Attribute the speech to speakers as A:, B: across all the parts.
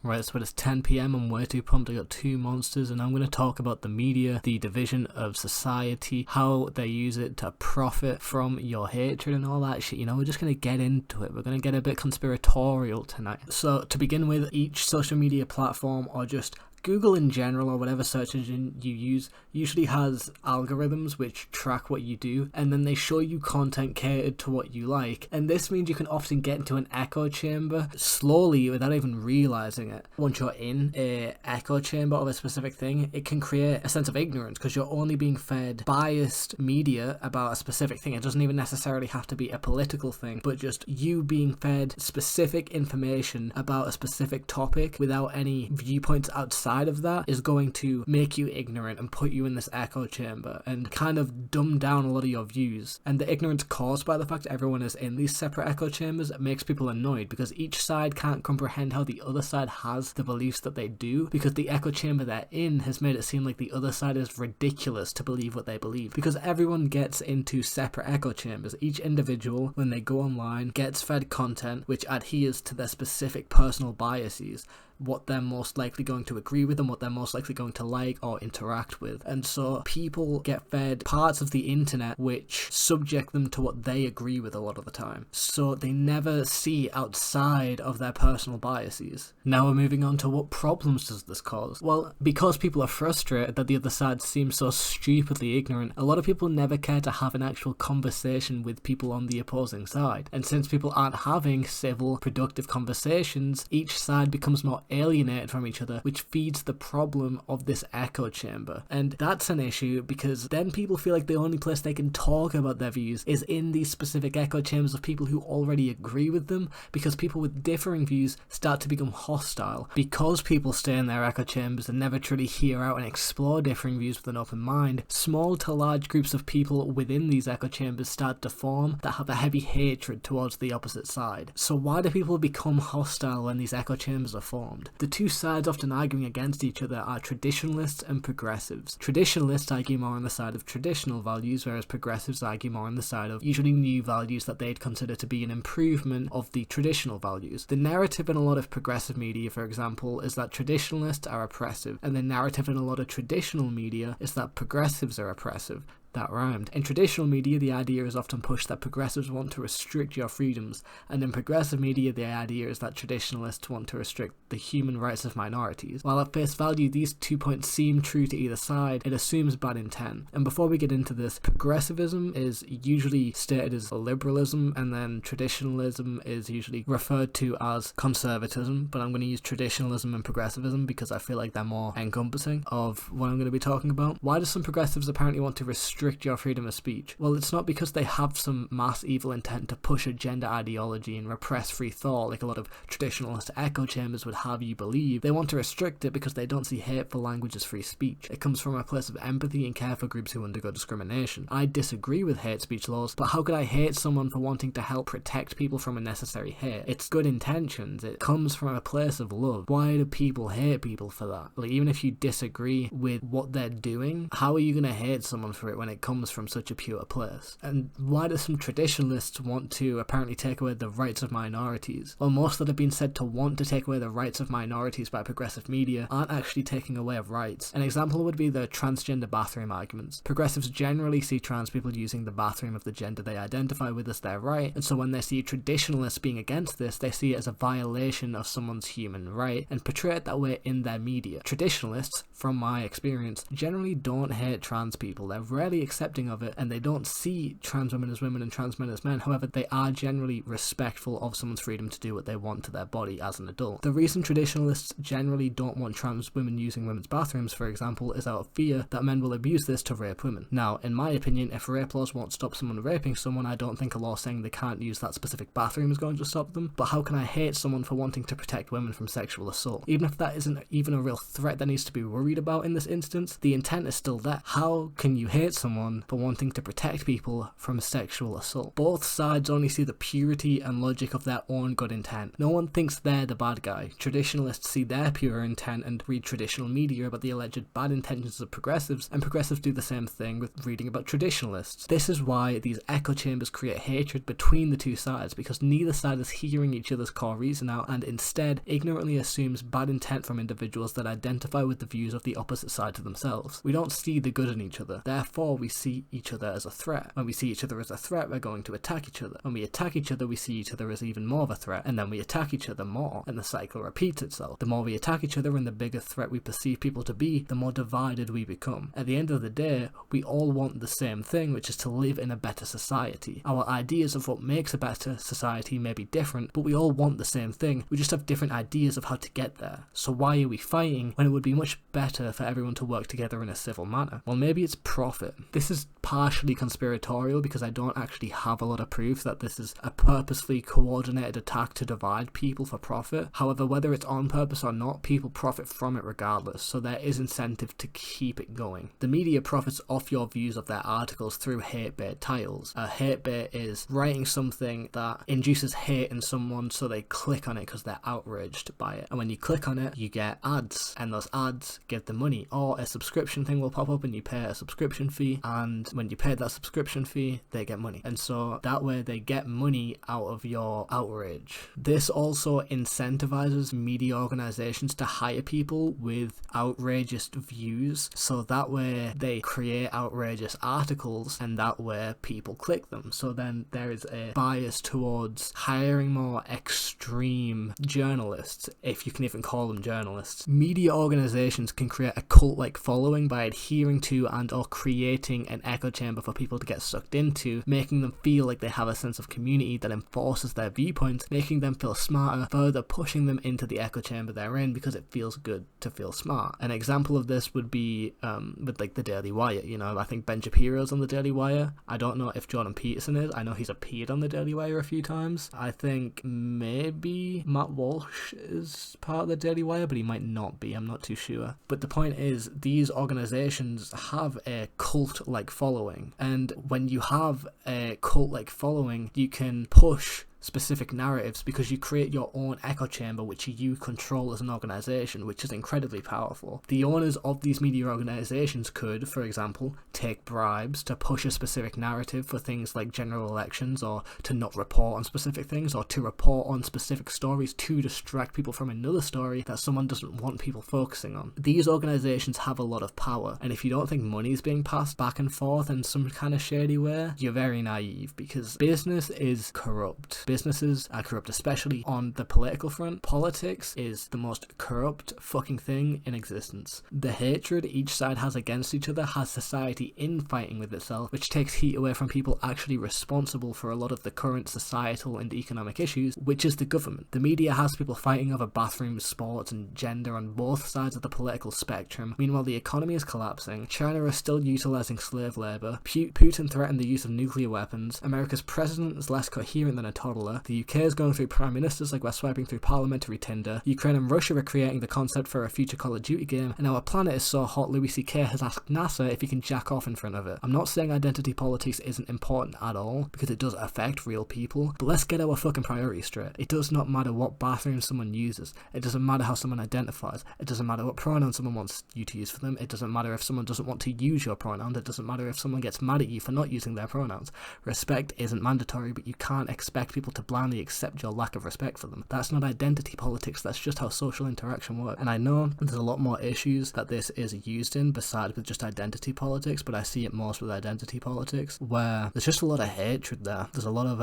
A: Right, so it's 10 PM, I'm way too pumped. I got two monsters, and I'm going to talk about the media, the division of society, how they use it to profit from your hatred and all that shit. You know, we're just going to get into it. We're going to get a bit conspiratorial tonight. So to begin with, each social media platform, or just Google in general, or whatever search engine you use, usually has algorithms which track what you do, and then they show you content catered to what you like. And this means you can often get into an echo chamber slowly without even realizing it. Once you're in an echo chamber of a specific thing, it can create a sense of ignorance because you're only being fed biased media about a specific thing. It doesn't even necessarily have to be a political thing, but just you being fed specific information about a specific topic without any viewpoints outside of that is going to make you ignorant and put you in this echo chamber and kind of dumb down a lot of your views. And the ignorance caused by the fact that everyone is in these separate echo chambers makes people annoyed because each side can't comprehend how the other side has the beliefs that they do, because the echo chamber they're in has made it seem like the other side is ridiculous to believe what they believe. Because everyone gets into separate echo chambers. Each individual, when they go online, gets fed content which adheres to their specific personal biases, what they're most likely going to agree with and what they're most likely going to like or interact with. And so people get fed parts of the internet which subject them to what they agree with a lot of the time. So they never see outside of their personal biases. Now we're moving on to what problems does this cause? Well, because people are frustrated that the other side seems so stupidly ignorant, a lot of people never care to have an actual conversation with people on the opposing side. And since people aren't having civil, productive conversations, each side becomes more alienated from each other, which feeds the problem of this echo chamber. And that's an issue because then people feel like the only place they can talk about their views is in these specific echo chambers of people who already agree with them, because people with differing views start to become hostile. Because people stay in their echo chambers and never truly hear out and explore differing views with an open mind, small to large groups of people within these echo chambers start to form that have a heavy hatred towards the opposite side. So why do people become hostile when these echo chambers are formed? The two sides often arguing against each other are traditionalists and progressives. Traditionalists argue more on the side of traditional values, whereas progressives argue more on the side of usually new values that they'd consider to be an improvement of the traditional values. The narrative in a lot of progressive media, for example, is that traditionalists are oppressive, and the narrative in a lot of traditional media is that progressives are oppressive. That rhymed. In traditional media, the idea is often pushed that progressives want to restrict your freedoms, and in progressive media, the idea is that traditionalists want to restrict the human rights of minorities. While at face value, these 2 points seem true to either side, it assumes bad intent. And before we get into this, progressivism is usually stated as liberalism, and then traditionalism is usually referred to as conservatism, but I'm going to use traditionalism and progressivism because I feel like they're more encompassing of what I'm going to be talking about. Why do some progressives apparently want to restrict your freedom of speech? Well, it's not because they have some mass evil intent to push a gender ideology and repress free thought like a lot of traditionalist echo chambers would have you believe. They want to restrict it because they don't see hateful language as free speech. It comes from a place of empathy and care for groups who undergo discrimination. I disagree with hate speech laws, but how could I hate someone for wanting to help protect people from unnecessary hate? It's good intentions. It comes from a place of love. Why do people hate people for that? Like, even if you disagree with what they're doing, how are you going to hate someone for it when it comes from such a pure place? And why do some traditionalists want to apparently take away the rights of minorities? Well, most that have been said to want to take away the rights of minorities by progressive media aren't actually taking away rights. An example would be the transgender bathroom arguments. Progressives generally see trans people using the bathroom of the gender they identify with as their right, and so when they see traditionalists being against this, they see it as a violation of someone's human right and portray it that way in their media. Traditionalists, from my experience, generally don't hate trans people. They're rarely accepting of it, and they don't see trans women as women and trans men as men. However, they are generally respectful of someone's freedom to do what they want to their body as an adult. The reason traditionalists generally don't want trans women using women's bathrooms, for example, is out of fear that men will abuse this to rape women. Now, in my opinion, if rape laws won't stop someone raping someone, I don't think a law saying they can't use that specific bathroom is going to stop them. But how can I hate someone for wanting to protect women from sexual assault? Even if that isn't even a real threat that needs to be worried about in this instance, the intent is still there. How can you hate someone someone for wanting to protect people from sexual assault. Both sides only see the purity and logic of their own good intent. No one thinks they're the bad guy. Traditionalists see their pure intent and read traditional media about the alleged bad intentions of progressives, and progressives do the same thing with reading about traditionalists. This is why these echo chambers create hatred between the two sides, because neither side is hearing each other's core reason out and instead ignorantly assumes bad intent from individuals that identify with the views of the opposite side to themselves. We don't see the good in each other, therefore we see each other as a threat. When we see each other as a threat, we're going to attack each other. When we attack each other, we see each other as even more of a threat, and then we attack each other more, and the cycle repeats itself. The more we attack each other and the bigger threat we perceive people to be, the more divided we become. At the end of the day, we all want the same thing, which is to live in a better society. Our ideas of what makes a better society may be different, but we all want the same thing. We just have different ideas of how to get there. So why are we fighting when it would be much better for everyone to work together in a civil manner? Well, maybe it's profit. This is partially conspiratorial because I don't actually have a lot of proof that this is a purposefully coordinated attack to divide people for profit. However, whether it's on purpose or not, people profit from it regardless, so there is incentive to keep it going. The media profits off your views of their articles through hate bait titles. A hate bait is writing something that induces hate in someone so they click on it because they're outraged by it. And when you click on it, you get ads, and those ads give them money. Or a subscription thing will pop up and you pay a subscription fee, and when you pay that subscription fee, they get money. And so that way they get money out of your outrage. This also incentivizes media organizations to hire people with outrageous views, so that way they create outrageous articles and that way people click them. So then there is a bias towards hiring more extreme journalists, if you can even call them journalists. Media organizations can create a cult-like following by adhering to and or creating an echo chamber for people to get sucked into, making them feel like they have a sense of community that enforces their viewpoints, making them feel smarter, further pushing them into the echo chamber they're in because it feels good to feel smart. An example of this would be with like the Daily Wire. You know, I think Ben Shapiro's on the Daily Wire. I don't know if Jordan Peterson is. I know he's appeared on the Daily Wire a few times. I think maybe Matt Walsh is part of the Daily Wire, but he might not be. I'm not too sure. But the point is, these organizations have a cult-like following, and when you have a cult-like following, you can push specific narratives because you create your own echo chamber which you control as an organization, which is incredibly powerful. The owners of these media organizations could, for example, take bribes to push a specific narrative for things like general elections, or to not report on specific things, or to report on specific stories to distract people from another story that someone doesn't want people focusing on. These organizations have a lot of power, and if you don't think money is being passed back and forth in some kind of shady way, you're very naive, because business is corrupt. Businesses are corrupt, especially on the political front. Politics is the most corrupt fucking thing in existence. The hatred each side has against each other has society infighting with itself, which takes heat away from people actually responsible for a lot of the current societal and economic issues, which is the government. The media has people fighting over bathrooms, sports, and gender on both sides of the political spectrum. Meanwhile, the economy is collapsing. China is still utilizing slave labor. Putin threatened the use of nuclear weapons. America's president is less coherent than a toddler. The UK is going through prime ministers like we're swiping through parliamentary Tinder. Ukraine and Russia are creating the concept for a future Call of Duty game, and our planet is so hot Louis C.K. has asked NASA if he can jack off in front of it. I'm not saying identity politics isn't important at all, because it does affect real people, but let's get our fucking priorities straight. It does not matter what bathroom someone uses. It doesn't matter how someone identifies. It doesn't matter what pronoun someone wants you to use for them. It doesn't matter if someone doesn't want to use your pronouns. It doesn't matter if someone gets mad at you for not using their pronouns. Respect isn't mandatory, but you can't expect people to blindly accept your lack of respect for them. That's not identity politics, that's just how social interaction works. And I know there's a lot more issues that this is used in besides with just identity politics, but I see it most with identity politics, where there's just a lot of hatred there. There's a lot of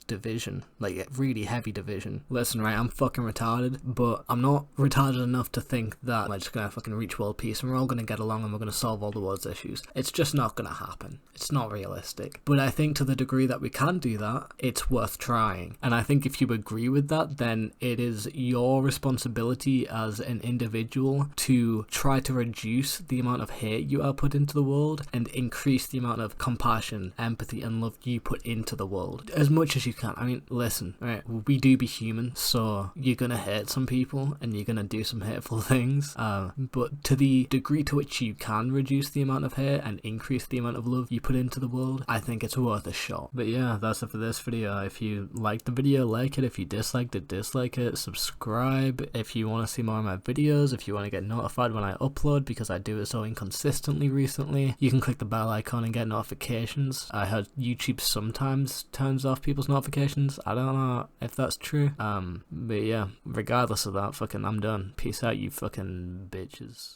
A: division, like really heavy division. Listen, right, I'm fucking retarded, but I'm not retarded enough to think that we're just gonna fucking reach world peace and we're all gonna get along and we're gonna solve all the world's issues. It's just not gonna happen. It's not realistic. But I think to the degree that we can do that, it's worth trying. And I think if you agree with that, then it is your responsibility as an individual to try to reduce the amount of hate you output into the world and increase the amount of compassion, empathy, and love you put into the world as much as you can. I mean, listen, right, we do be human, so you're gonna hate some people and you're gonna do some hateful things, but to the degree to which you can reduce the amount of hate and increase the amount of love you put into the world, I think it's worth a shot. But yeah, that's it for this video. If you liked the video, like it. If you disliked it, dislike it. Subscribe if you want to see more of my videos, if you want to get notified when I upload, because I do it so inconsistently recently. You can click the bell icon and get notifications. I heard YouTube sometimes turns off people's notifications. I don't know if that's true. But yeah, regardless of that, fucking I'm done. Peace out, you fucking bitches.